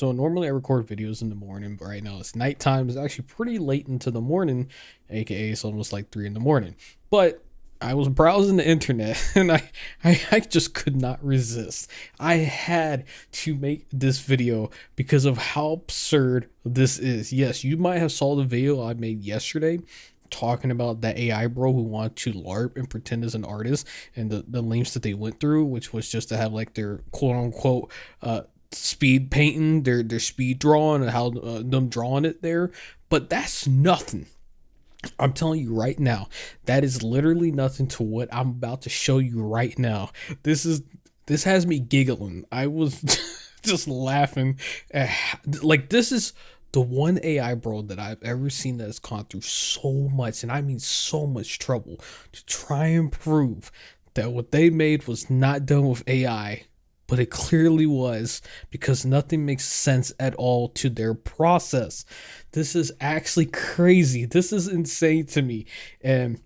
So normally I record videos in the morning, but right now it's nighttime. It's actually pretty late into the morning, aka it's almost like 3 in the morning. But I was browsing the internet and I just could not resist. I had to make this video because of how absurd this is. Yes, you might have saw the video I made yesterday talking about that AI bro who wanted to LARP and pretend as an artist, and the lengths that they went through, which was just to have like their quote unquote speed painting, their speed drawing, and how them drawing it there. But that's nothing. I'm telling you right now, that is literally nothing to what I'm about to show you right now. This has me giggling. I was just laughing at, like, this is the one AI bro that I've ever seen that has gone through so much, and I mean so much trouble to try and prove that what they made was not done with AI, but it clearly was, because nothing makes sense at all to their process. This is actually crazy. This is insane to me. And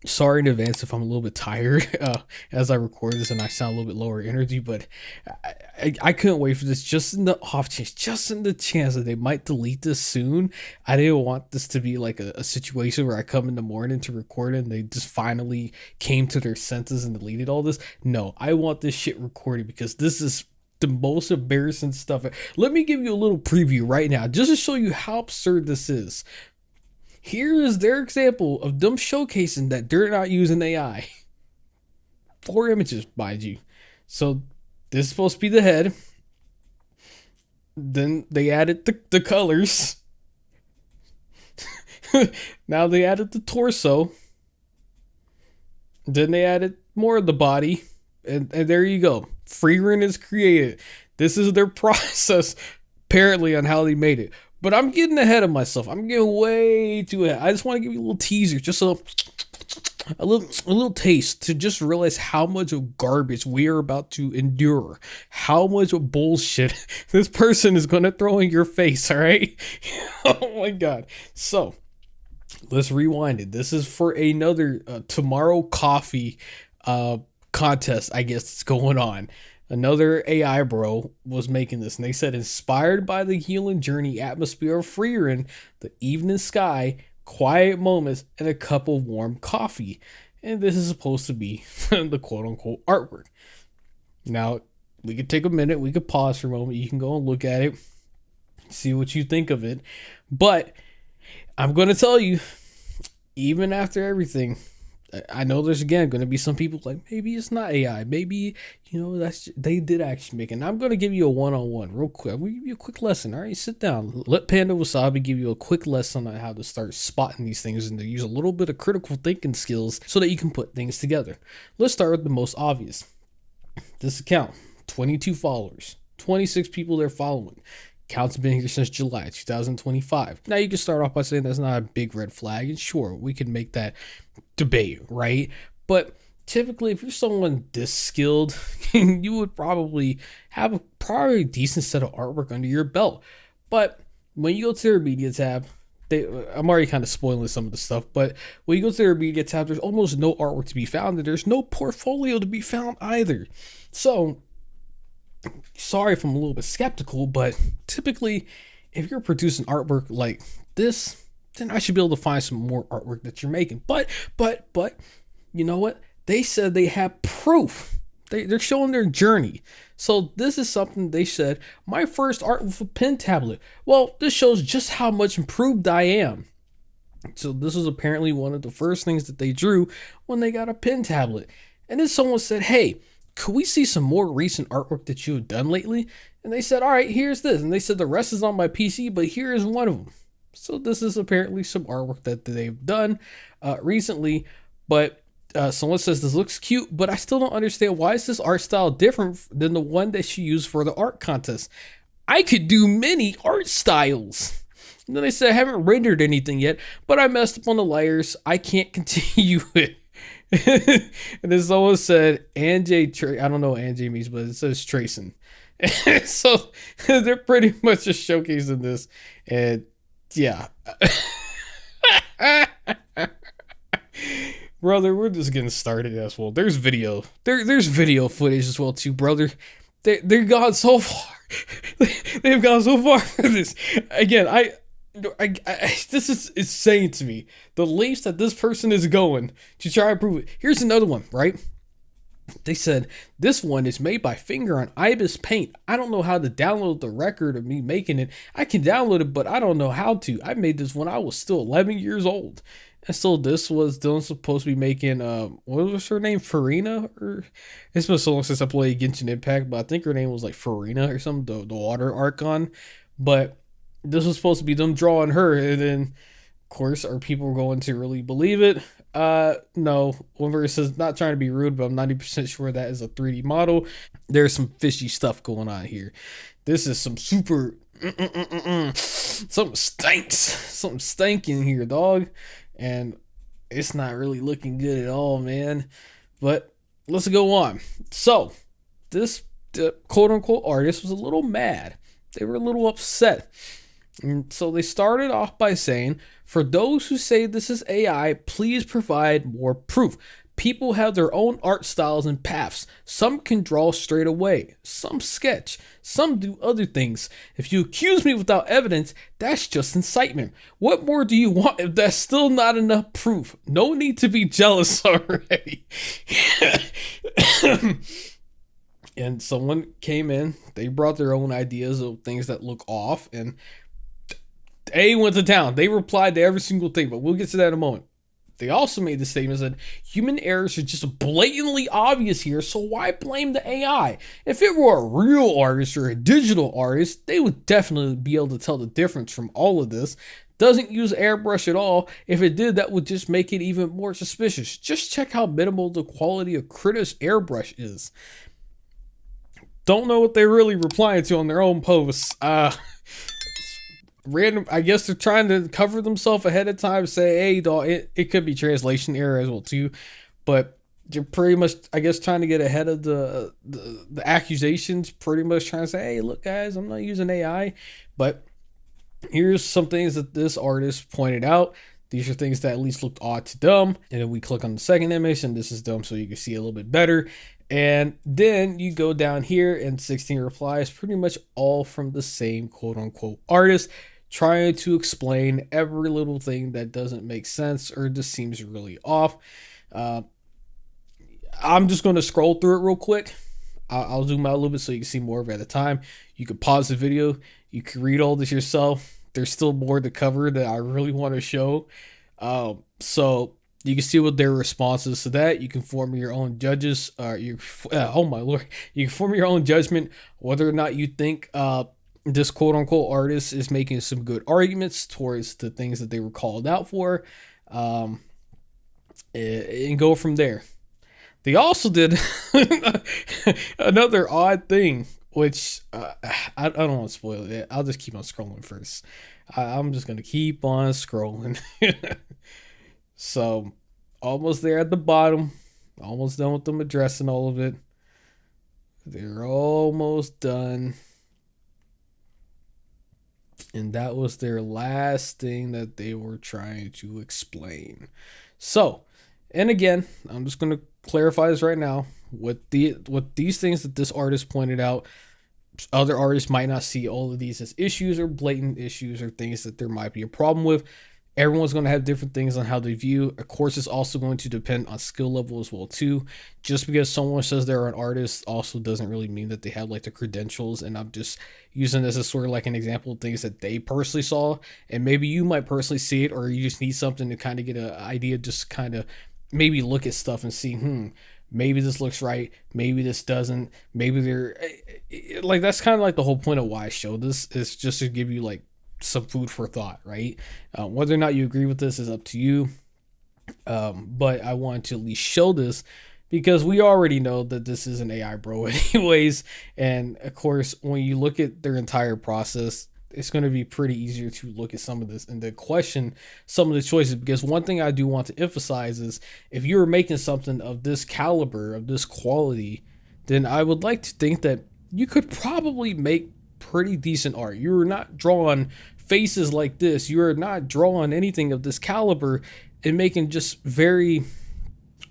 sorry in advance if I'm a little bit tired as I record this and I sound a little bit lower energy, but I couldn't wait for this. Just in the off chance, just in the chance that they might delete this soon, I didn't want this to be like a situation where I come in the morning to record it and they just finally came to their senses and deleted all this. No, I want this shit recorded because this is the most embarrassing stuff. Let me give you a little preview right now just to show you how absurd this is. Here is their example of them showcasing that they're not using AI. 4 images, mind you. So this is supposed to be the head. Then they added the colors. Now they added the torso. Then they added more of the body. And there you go. Freerun is created. This is their process, apparently, on how they made it. But I'm getting ahead of myself. I'm getting way too ahead. I just want to give you a little teaser, just a little taste to just realize how much of garbage we are about to endure. How much of bullshit this person is going to throw in your face, all right? Oh my God. So let's rewind it. This is for another tomorrow coffee contest, I guess, that's going on. Another AI bro was making this, and they said, inspired by the healing journey atmosphere of Freerun, the evening sky, quiet moments, and a cup of warm coffee. And this is supposed to be the quote unquote artwork. Now, we could take a minute, we could pause for a moment, you can go and look at it, see what you think of it. But I'm going to tell you, even after everything, I know there's again going to be some people like, maybe it's not AI, maybe, you know, that's, they did actually make it. And I'm going to give you a one-on-one real quick. We'll give you a quick lesson. All right, sit down. Let Panda Wasabi give you a quick lesson on how to start spotting these things and to use a little bit of critical thinking skills so that you can put things together. Let's start with the most obvious. This account, 22 followers, 26 people they're following. Account's been here since July 2025. Now you can start off by saying that's not a big red flag, and sure, we can make that debate, right? But typically, if you're someone this skilled, you would probably have a decent set of artwork under your belt. But when you go to their media tab, I'm already kind of spoiling some of the stuff, but when you go to their media tab, there's almost no artwork to be found, and there's no portfolio to be found either. So sorry if I'm a little bit skeptical, but typically if you're producing artwork like this, then I should be able to find some more artwork that you're making. But you know what? They said they have proof. They're showing their journey. So this is something they said, my first art with a pen tablet. Well, this shows just how much improved I am. So this was apparently one of the first things that they drew when they got a pen tablet. And then someone said, hey, could we see some more recent artwork that you have done lately? And they said, all right, here's this. And they said the rest is on my PC, but here is one of them. So this is apparently some artwork that they've done recently. But someone says this looks cute, but I still don't understand, why is this art style different than the one that she used for the art contest? I could do many art styles. And then they said, I haven't rendered anything yet, but I messed up on the layers. I can't continue it. And then someone said Anjay, I don't know what Anjay means, but it says tracing. So they're pretty much just showcasing this. And yeah. Brother, we're just getting started as well. There's video. There's video footage as well too, brother. they've gone so far. They've gone so far for this. Again, this is insane to me. The lengths that this person is going to try to prove it. Here's another one, right? They said this one is made by finger on Ibis Paint. I don't know how to download the record of me making it. I can download it, but I don't know how to. I made this when I was still 11 years old. And so this was Dylan supposed to be making, what was her name? Farina? Or it's been so long since I played Genshin Impact, but I think her name was like Farina or something, the water Archon. But this was supposed to be them drawing her, and then, of course, are people going to really believe it? No. Whenever says, not trying to be rude, but I'm 90% sure that is a 3D model. There's some fishy stuff going on here. This is some super, something stinks. Something stinking here, dog. And it's not really looking good at all, man. But let's go on. So, this quote-unquote artist was a little mad. They were a little upset. And so they started off by saying, for those who say this is AI, please provide more proof. People have their own art styles and paths. Some can draw straight away. Some sketch. Some do other things. If you accuse me without evidence, that's just incitement. What more do you want if that's still not enough proof? No need to be jealous already. And someone came in. They brought their own ideas of things that look off, and they went to town. They replied to every single thing, but we'll get to that in a moment. They also made the statement that human errors are just blatantly obvious here, so why blame the AI? If it were a real artist or a digital artist, they would definitely be able to tell the difference from all of this. Doesn't use airbrush at all. If it did, that would just make it even more suspicious. Just check how minimal the quality of Krita's airbrush is. Don't know what they're really replying to on their own posts. Random, I guess they're trying to cover themselves ahead of time, say, hey, dog, it could be translation error as well too, but they're pretty much, I guess, trying to get ahead of the accusations, pretty much trying to say, hey, look guys, I'm not using AI. But here's some things that this artist pointed out. These are things that at least looked odd to them. And then we click on the second image, and this is them, so you can see a little bit better. And then you go down here, and 16 replies, pretty much all from the same quote-unquote artist, trying to explain every little thing that doesn't make sense or just seems really off. I'm just going to scroll through it real quick. I'll zoom out a little bit so you can see more of it at a time. You can pause the video. You can read all this yourself. There's still more to cover that I really want to show. So you can see what their responses to that. You can form your own judges. Oh my lord! You can form your own judgment whether or not you think this quote-unquote artist is making some good arguments towards the things that they were called out for, and go from there. They also did another odd thing, which I don't want to spoil it. I'll just keep on scrolling first. I'm just going to keep on scrolling. So, almost there at the bottom. Almost done with them addressing all of it. They're almost done. And that was their last thing that they were trying to explain. So, and again, I'm just going to clarify this right now. With these things that this artist pointed out, other artists might not see all of these as issues or blatant issues or things that there might be a problem with. Everyone's going to have different things on how they view. Of course, it's also going to depend on skill level as well too. Just because someone says they're an artist also doesn't really mean that they have like the credentials. And I'm just using this as sort of like an example of things that they personally saw. And maybe you might personally see it, or you just need something to kind of get an idea, just kind of maybe look at stuff and see, maybe this looks right, maybe this doesn't, maybe they're like, that's kind of like the whole point of why I show this, is just to give you like some food for thought, right? Whether or not you agree with this is up to you, but I wanted to at least show this because we already know that this is an AI bro anyways. And of course, when you look at their entire process, it's going to be pretty easier to look at some of this and to question some of the choices. Because one thing I do want to emphasize is, if you were making something of this caliber, of this quality, then I would like to think that you could probably make pretty decent art. You're not drawing faces like this. You're not drawing anything of this caliber and making just very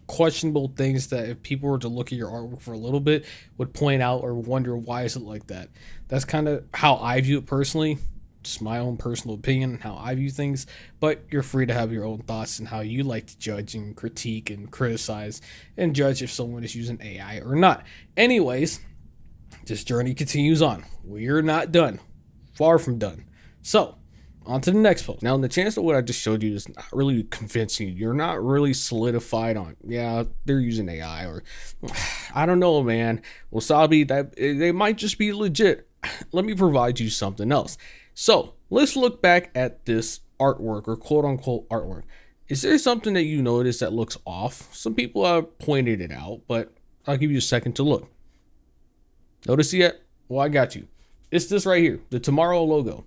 questionable things that if people were to look at your artwork for a little bit would point out or wonder why is it like that. That's kind of how I view it personally. Just my own personal opinion and how I view things, but you're free to have your own thoughts and how you like to judge and critique and criticize and judge if someone is using AI or not. Anyways, this journey continues on. We're not done. Far from done. So, on to the next post. Now, the chance that what I just showed you is not really convincing you. You're not really solidified on, yeah, they're using AI, or I don't know, man. Wasabi, that they might just be legit. Let me provide you something else. So, let's look back at this artwork, or quote unquote artwork. Is there something that you notice that looks off? Some people have pointed it out, but I'll give you a second to look. Notice it yet? Well, I got you. It's this right here, the Tomorrow logo.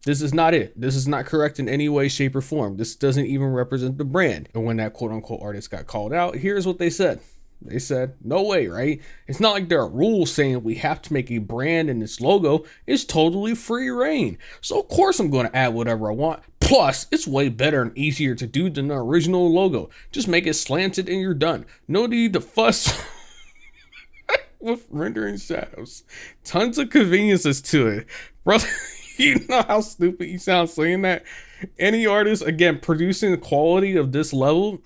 This is not it. This is not correct in any way, shape, or form. This doesn't even represent the brand. And when that quote unquote artist got called out, here's what they said. They said, no way, right? It's not like there are rules saying we have to make a brand in this logo. It's totally free reign. So of course I'm going to add whatever I want. Plus, it's way better and easier to do than the original logo. Just make it slanted and you're done. No need to fuss with rendering shadows. Tons of conveniences to it. Brother, you know how stupid you sound saying that? Any artist, again, producing the quality of this level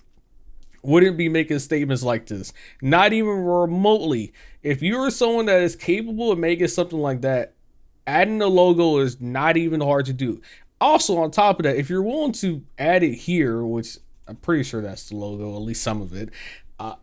wouldn't be making statements like this. Not even remotely. If you are someone that is capable of making something like that, adding a logo is not even hard to do. Also, on top of that, if you're willing to add it here, which I'm pretty sure that's the logo, at least some of it,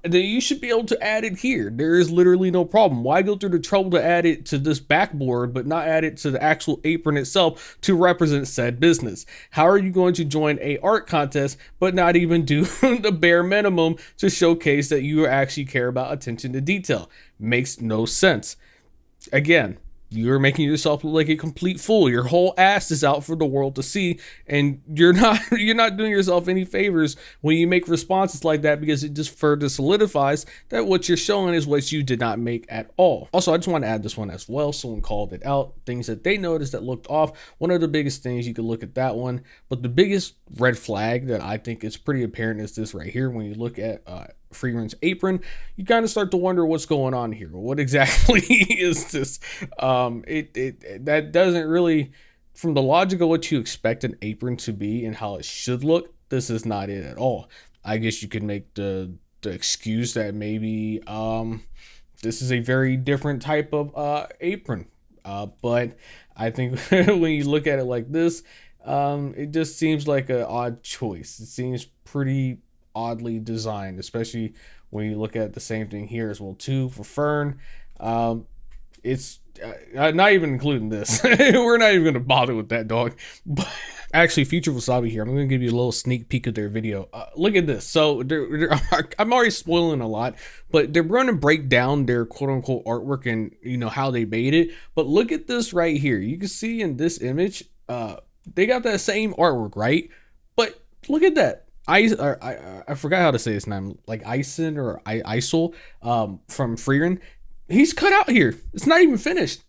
then you should be able to add it here. There is literally no problem. Why go through the trouble to add it to this backboard, but not add it to the actual apron itself to represent said business? How are you going to join a art contest, but not even do the bare minimum to showcase that you actually care about attention to detail? Makes no sense. Again, you're making yourself look like a complete fool. Your whole ass is out for the world to see, and you're not doing yourself any favors when you make responses like that, because it just further solidifies that what you're showing is what you did not make at all. Also, I just want to add this one as well. Someone called it out. Things that they noticed that looked off. One of the biggest things, you could look at that one, but the biggest red flag that I think is pretty apparent is this right here. When you look at Freeren's apron, you kind of start to wonder what's going on here. What exactly is this? That doesn't really, from the logic of what you expect an apron to be and how it should look, this is not it at all. I guess you could make the excuse that maybe this is a very different type of apron, but I think when you look at it like this, it just seems like an odd choice. It seems pretty oddly designed, especially when you look at the same thing here as well too for Fern. It's not even including this. We're not even gonna bother with that, dog. But actually, Future Wasabi here, I'm gonna give you a little sneak peek of their video. Look at this. So I'm already spoiling a lot, but they're going to break down their quote unquote artwork and you know how they made it. But look at this right here. You can see in this image, they got that same artwork, right? But look at that. I forgot how to say his name, like Ison or Isol from Freeren. He's cut out here. It's not even finished.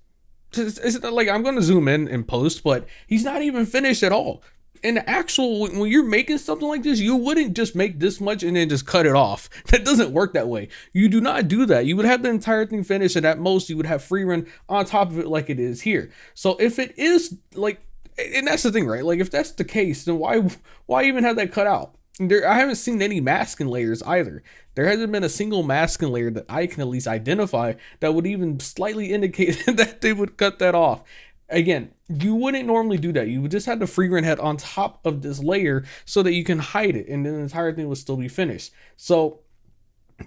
It's like, I'm going to zoom in post, but he's not even finished at all. In the actual, when you're making something like this, you wouldn't just make this much and then just cut it off. That doesn't work that way. You do not do that. You would have the entire thing finished, and at most you would have Freeren on top of it like it is here. So if it is like, and that's the thing, right? Like if that's the case, then why even have that cut out? I haven't seen any masking layers either. There hasn't been a single masking layer that I can at least identify that would even slightly indicate that they would cut that off. Again, you wouldn't normally do that. You would just have the Freeren head on top of this layer so that you can hide it, and then the entire thing would still be finished. So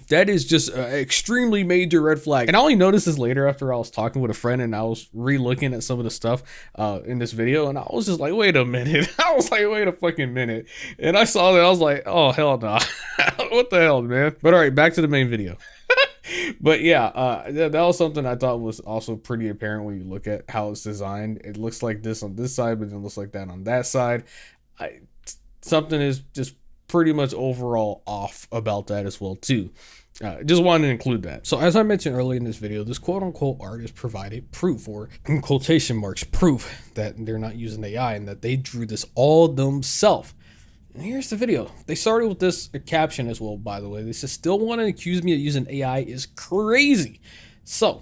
that is just an extremely major red flag. And I only noticed this later after I was talking with a friend and I was re-looking at some of the stuff in this video, and I was just like, wait a minute. I was like, wait a fucking minute. And I saw that, I was like, oh, hell no. What the hell, man? But all right, back to the main video. But yeah, that was something I thought was also pretty apparent when you look at how it's designed. It looks like this on this side, but it looks like that on that side. Something is just pretty much overall off about that as well too. Just wanted to include that. So as I mentioned earlier in this video, this quote unquote artist provided proof, or in quotation marks, proof that they're not using AI and that they drew this all themselves. And here's the video. They started with this caption as well, by the way. They said, still want to accuse me of using AI is crazy. So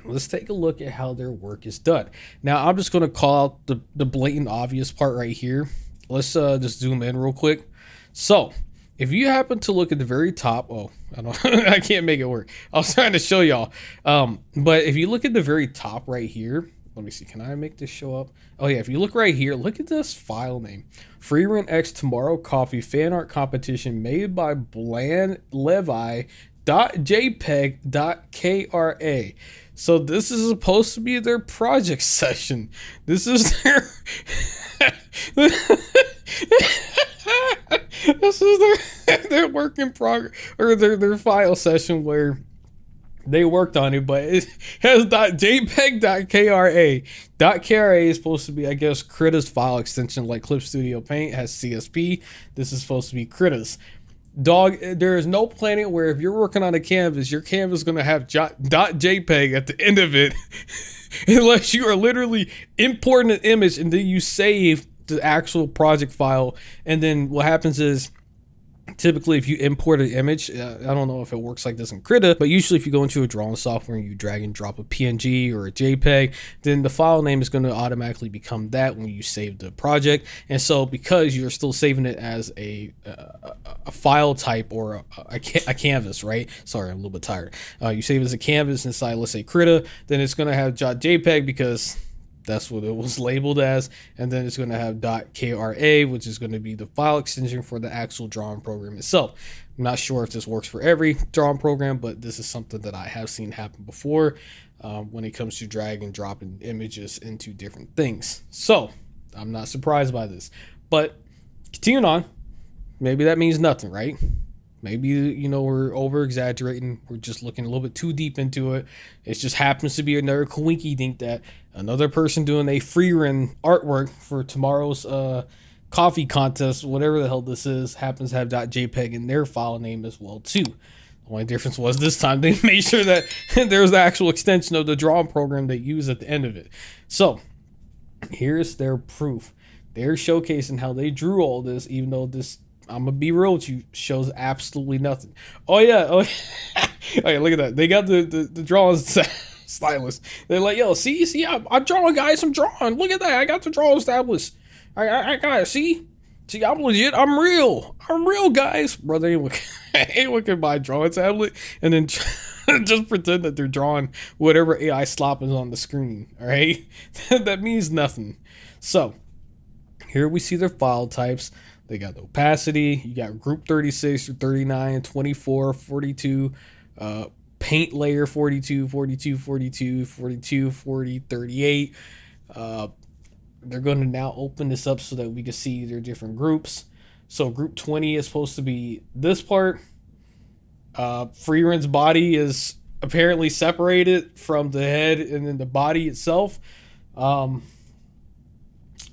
let's take a look at how their work is done. Now, I'm just going to call out the blatant obvious part right here. Let's just zoom in real quick. So if you happen to look at the very top, oh, I don't, I can't make it work. I was trying to show y'all. But if you look at the very top right here, let me see. Can I make this show up? Oh yeah. If you look right here, look at this file name: Free Rent X Tomorrow Coffee Fan Art Competition made by Bland Levi .jpeg.kra. So this is supposed to be their project session. This is their this is their work in progress, or their file session where they worked on it, but it has .jpeg.kra. .kra is supposed to be, I guess, Krita's file extension, like Clip Studio Paint has CSP. This is supposed to be Krita's. Dog, there is no planet where if you're working on a canvas, your canvas is going to have .jpeg at the end of it, unless you are literally importing an image and then you save the actual project file. And then what happens is, typically if you import an image, I don't know if it works like this in Krita, but usually if you go into a drawing software and you drag and drop a PNG or a JPEG, then the file name is going to automatically become that when you save the project. And so because you're still saving it as a file type or a canvas, right? Sorry, I'm a little bit tired. You save it as a canvas inside, let's say Krita, then it's going to have .jpeg because that's what it was labeled as, and then it's going to have .kra, which is going to be the file extension for the actual drawing program itself. I'm not sure if this works for every drawing program, but this is something that I have seen happen before when it comes to drag and dropping images into different things. So I'm not surprised by this, but continuing on, maybe that means nothing, right? Maybe, you know, we're over exaggerating. We're just looking a little bit too deep into it. It just happens to be another coinky dink that another person doing a free run artwork for tomorrow's coffee contest, whatever the hell this is, happens to have .jpeg in their file name as well too. The only difference was this time they made sure that there's the actual extension of the drawing program they use at the end of it. So here's their proof. They're showcasing how they drew all this, even though this, I'm gonna be real with you, shows absolutely nothing. Oh yeah, oh yeah, look at that. They got the drawing stylus. They're like, yo, see, I'm drawing, guys. I'm drawing. Look at that. I got the drawing established. I got it. See, I'm legit. I'm real, guys. Brother, ain't looking at my drawing tablet and then just pretend that they're drawing whatever AI slop is on the screen. All right, that means nothing. So here we see their file types. They got the opacity, you got group 36 or 39, 24, 42, paint layer 42, 42, 42, 42, 40, 38. They're going to now open this up so that we can see their different groups. So group 20 is supposed to be this part. Freeren's body is apparently separated from the head and then the body itself.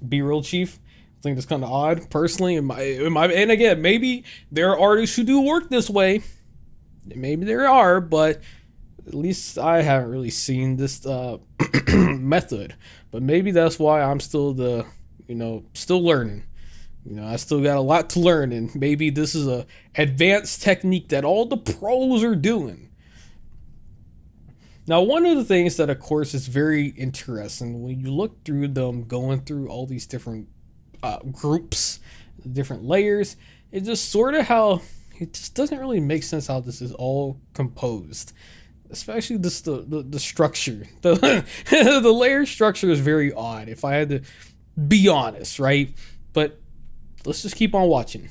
Be real, Chief. I think that's kind of odd, personally. And again, maybe there are artists who do work this way. Maybe there are, but at least I haven't really seen this method. But maybe that's why I'm still still learning. I still got a lot to learn, and maybe this is a advanced technique that all the pros are doing. Now, one of the things that, of course, is very interesting when you look through them, going through all these different groups, different layers, it's just sort of how it just doesn't really make sense how this is all composed, especially this the structure. The layer structure is very odd, if I had to be honest, right? But let's just keep on watching.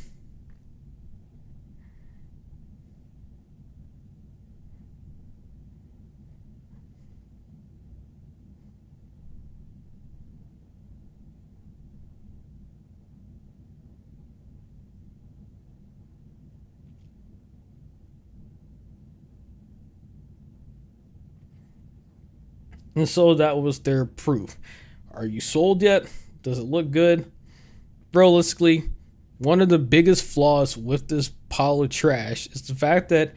And so that was their proof. Are you sold yet? Does it look good? Realistically, one of the biggest flaws with this pile of trash is the fact that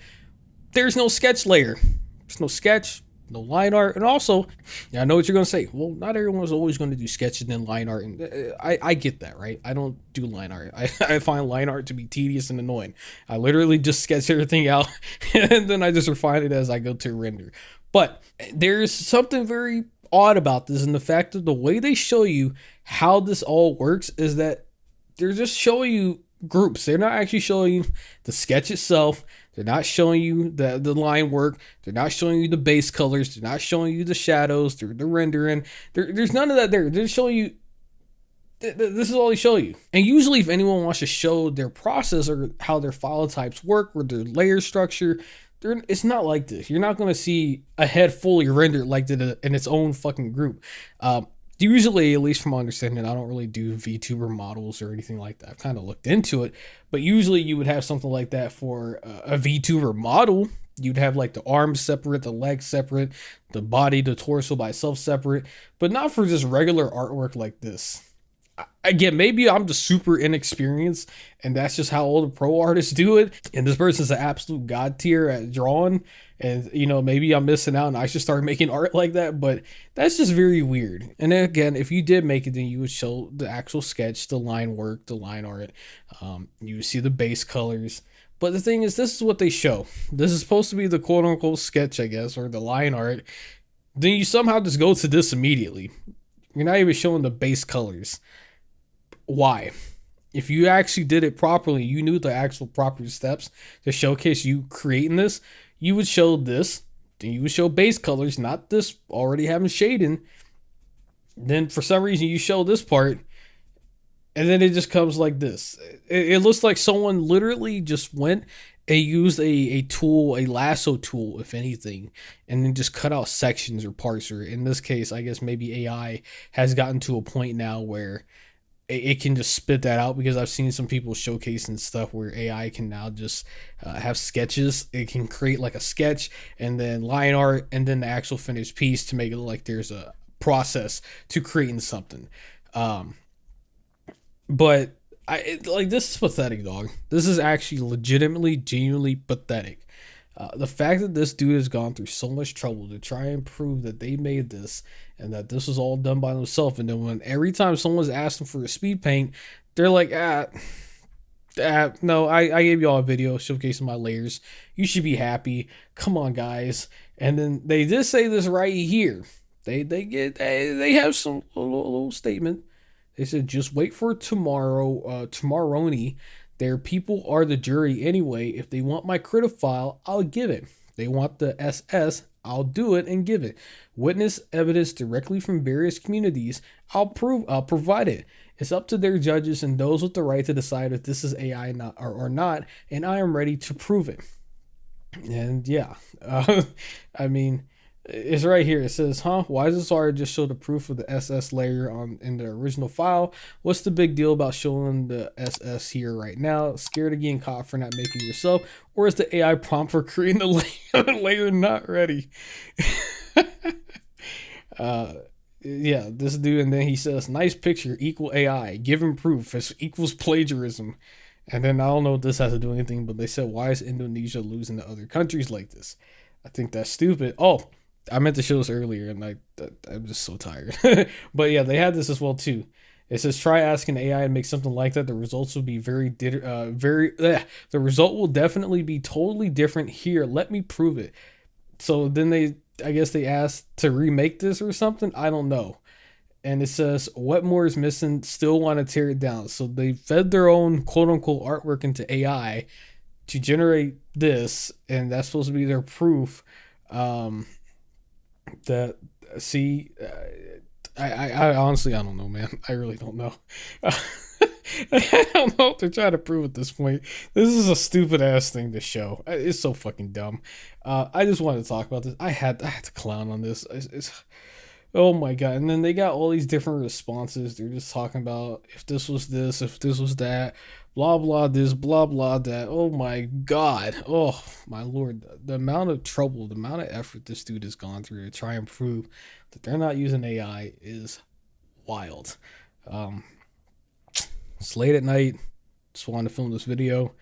there's no sketch layer. There's no sketch, no line art. And also, yeah, I know what you're gonna say. Well, not everyone's always gonna do sketches and then line art, and I get that, right? I don't do line art. I find line art to be tedious and annoying. I literally just sketch everything out, and then I just refine it as I go to render. But there's something very odd about this, and the fact that the way they show you how this all works is that they're just showing you groups. They're not actually showing you the sketch itself. They're not showing you the line work. They're not showing you the base colors. They're not showing you the shadows. The rendering. There's none of that there. They're just showing you. This is all they show you. And usually, if anyone wants to show their process or how their file types work or their layer structure, it's not like this. You're not going to see a head fully rendered like that in its own fucking group. Usually, at least from my understanding, I don't really do VTuber models or anything like that. I've kind of looked into it, but usually you would have something like that for a VTuber model. You'd have like the arms separate, the legs separate, the body, the torso by itself separate, but not for just regular artwork like this. Again, maybe I'm just super inexperienced and that's just how all the pro artists do it. And this person's an absolute god tier at drawing. And, maybe I'm missing out and I should start making art like that. But that's just very weird. And then again, if you did make it, then you would show the actual sketch, the line work, the line art. You would see the base colors. But the thing is, this is what they show. This is supposed to be the quote unquote sketch, I guess, or the line art. Then you somehow just go to this immediately. You're not even showing the base colors. Why? If you actually did it properly, you knew the actual proper steps to showcase you creating this, you would show this, then you would show base colors, not this already having shading. Then for some reason you show this part, and then it just comes like this. It looks like someone literally just went and used a tool, a lasso tool, if anything, and then just cut out sections or parts, or in this case, I guess maybe AI has gotten to a point now where it can just spit that out, because I've seen some people showcasing stuff where AI can now just have sketches. It can create like a sketch and then line art and then the actual finished piece to make it look like there's a process to creating something. But this is pathetic, dog. This is actually legitimately, genuinely pathetic. The fact that this dude has gone through so much trouble to try and prove that they made this and that this was all done by themselves, and then when every time someone's asking for a speed paint, they're like, no, I gave you all a video showcasing my layers. You should be happy. Come on, guys. And then they just say this right here. They have some little statement. They said, just wait for tomorrow, tomorrow-ny. Their people are the jury anyway. If they want my critic file, I'll give it. If they want the SS, I'll do it and give it. Witness evidence directly from various communities, I'll provide it. It's up to their judges and those with the right to decide if this is AI or not, and I am ready to prove it. And yeah, I mean, it's right here. It says, why does this art just show the proof of the SS layer in the original file? What's the big deal about showing the SS here right now? Scared of getting caught for not making it yourself? Or is the AI prompt for creating the layer not ready? Yeah, this dude, and then he says, nice picture, equal AI, given proof, equals plagiarism. And then I don't know what this has to do with anything, but they said, why is Indonesia losing to other countries like this? I think that's stupid. Oh, I meant to show this earlier, and I'm just so tired. But yeah, they had this as well too. It says, try asking AI to make something like that. The results will be the result will definitely be totally different. Here, let me prove it. So then I guess they asked to remake this or something. I don't know. And it says, what more is missing? Still want to tear it down. So they fed their own quote unquote artwork into AI to generate this, and that's supposed to be their proof. That see, I honestly, I don't know, man. I really don't know. I don't know what they're trying to prove at this point. This is a stupid ass thing to show. It's so fucking dumb. I just wanted to talk about this. I had to clown on this. Oh my god. And then they got all these different responses. They're just talking about if this was this, if this was that, blah blah this, blah blah that. Oh my god. Oh my lord. The amount of trouble, the amount of effort this dude has gone through to try and prove that they're not using AI is wild. It's late at night. Just wanted to film this video.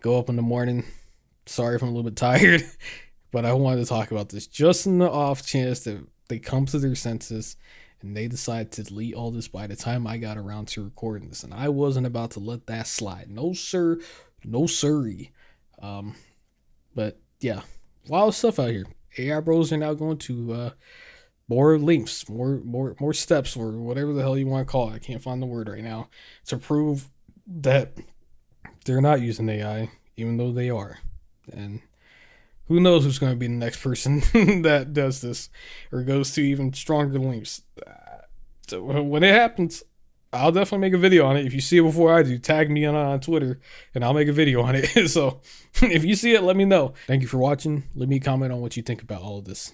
Go up in the morning. Sorry if I'm a little bit tired. But I wanted to talk about this just in the off chance that they come to their senses and they decide to delete all this by the time I got around to recording this. And I wasn't about to let that slide. No, sir. No, sirree. Um, but yeah, a lot of stuff out here. AI bros are now going to more links, more steps, or whatever the hell you want to call it. I can't find the word right now to prove that they're not using AI, even though they are. And who knows who's going to be the next person that does this or goes to even stronger links. So when it happens, I'll definitely make a video on it. If you see it before I do, tag me on Twitter and I'll make a video on it. So if you see it, let me know. Thank you for watching. Leave me a comment on what you think about all of this.